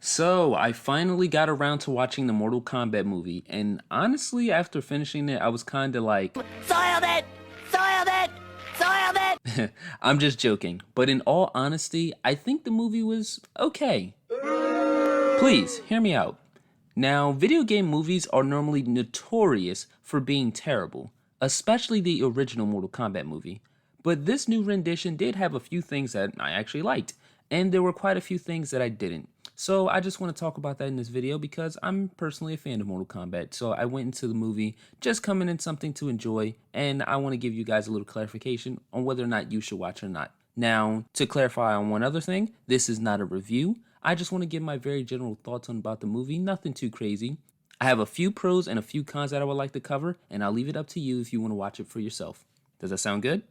So, I finally got around to watching the Mortal Kombat movie, and honestly, after finishing it, I was kinda like, Soiled it! Soiled it! Soiled it! I'm just joking, but in all honesty, I think the movie was okay. Please, hear me out. Now, video game movies are normally notorious for being terrible, especially the original Mortal Kombat movie. But this new rendition did have a few things that I actually liked, and there were quite a few things that I didn't. So I just want to talk about that in this video because I'm personally a fan of Mortal Kombat. So I went into the movie just coming in something to enjoy, and I want to give you guys a little clarification on whether or not you should watch or not. Now, to clarify on one other thing, this is not a review. I just want to give my very general thoughts on about the movie, nothing too crazy. I have a few pros and a few cons that I would like to cover, and I'll leave it up to you if you want to watch it for yourself. Does that sound good?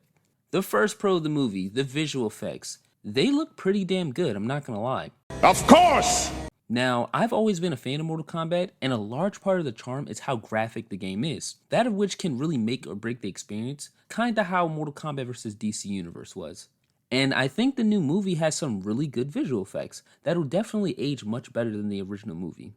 The first pro of the movie, the visual effects. They look pretty damn good, I'm not gonna lie. Of course! Now, I've always been a fan of Mortal Kombat, and a large part of the charm is how graphic the game is. That of which can really make or break the experience, kinda how Mortal Kombat vs. DC Universe was. And I think the new movie has some really good visual effects that'll definitely age much better than the original movie.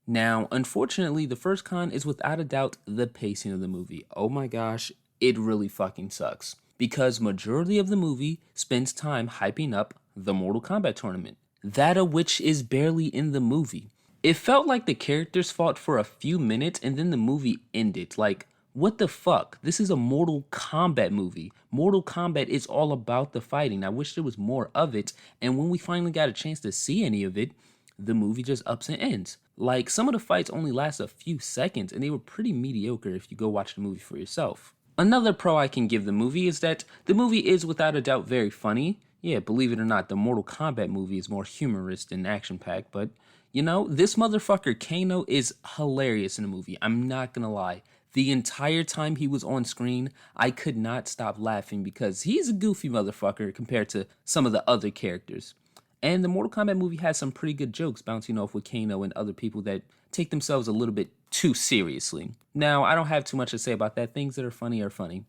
Now, unfortunately, the first con is without a doubt the pacing of the movie. Oh my gosh, it really fucking sucks. Because majority of the movie spends time hyping up the Mortal Kombat tournament, that of which is barely in the movie. It felt like the characters fought for a few minutes and then the movie ended. Like, what the fuck? This is a Mortal Kombat movie. Mortal Kombat is all about the fighting. I wish there was more of it, and when we finally got a chance to see any of it, the movie just ups and ends. Like, some of the fights only last a few seconds, and they were pretty mediocre if you go watch the movie for yourself. Another pro I can give the movie is that the movie is without a doubt very funny. Yeah, believe it or not, the Mortal Kombat movie is more humorous than action-packed, but you know, this motherfucker Kano is hilarious in the movie. I'm not gonna lie. The entire time he was on screen, I could not stop laughing because he's a goofy motherfucker compared to some of the other characters. And the Mortal Kombat movie has some pretty good jokes bouncing off with Kano and other people that take themselves a little bit too seriously. Now, I don't have too much to say about that. Things that are funny are funny.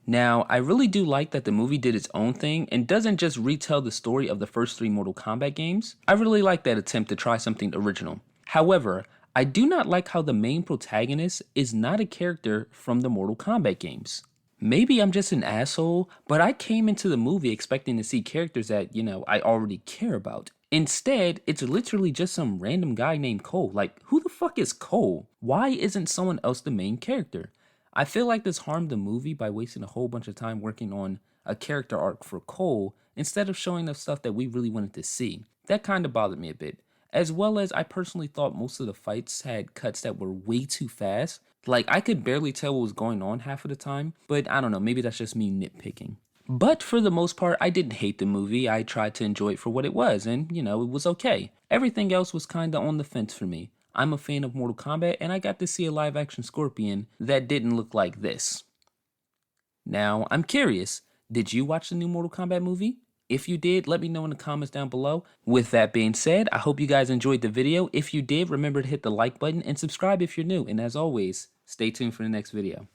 Now, I really do like that the movie did its own thing and doesn't just retell the story of the first 3 Mortal Kombat games. I really like that attempt to try something original. However, I do not like how the main protagonist is not a character from the Mortal Kombat games. Maybe I'm just an asshole, but I came into the movie expecting to see characters that, I already care about. Instead, it's literally just some random guy named Cole. Like, who the fuck is Cole? Why isn't someone else the main character? I feel like this harmed the movie by wasting a whole bunch of time working on a character arc for Cole instead of showing us stuff that we really wanted to see. That kind of bothered me a bit. As well as I personally thought most of the fights had cuts that were way too fast. Like, I could barely tell what was going on half of the time, but I don't know, maybe that's just me nitpicking. But for the most part, I didn't hate the movie. I tried to enjoy it for what it was, and, it was okay. Everything else was kinda on the fence for me. I'm a fan of Mortal Kombat, and I got to see a live-action Scorpion that didn't look like this. Now, I'm curious, did you watch the new Mortal Kombat movie? If you did, let me know in the comments down below. With that being said, I hope you guys enjoyed the video. If you did, remember to hit the like button and subscribe if you're new. And as always, stay tuned for the next video.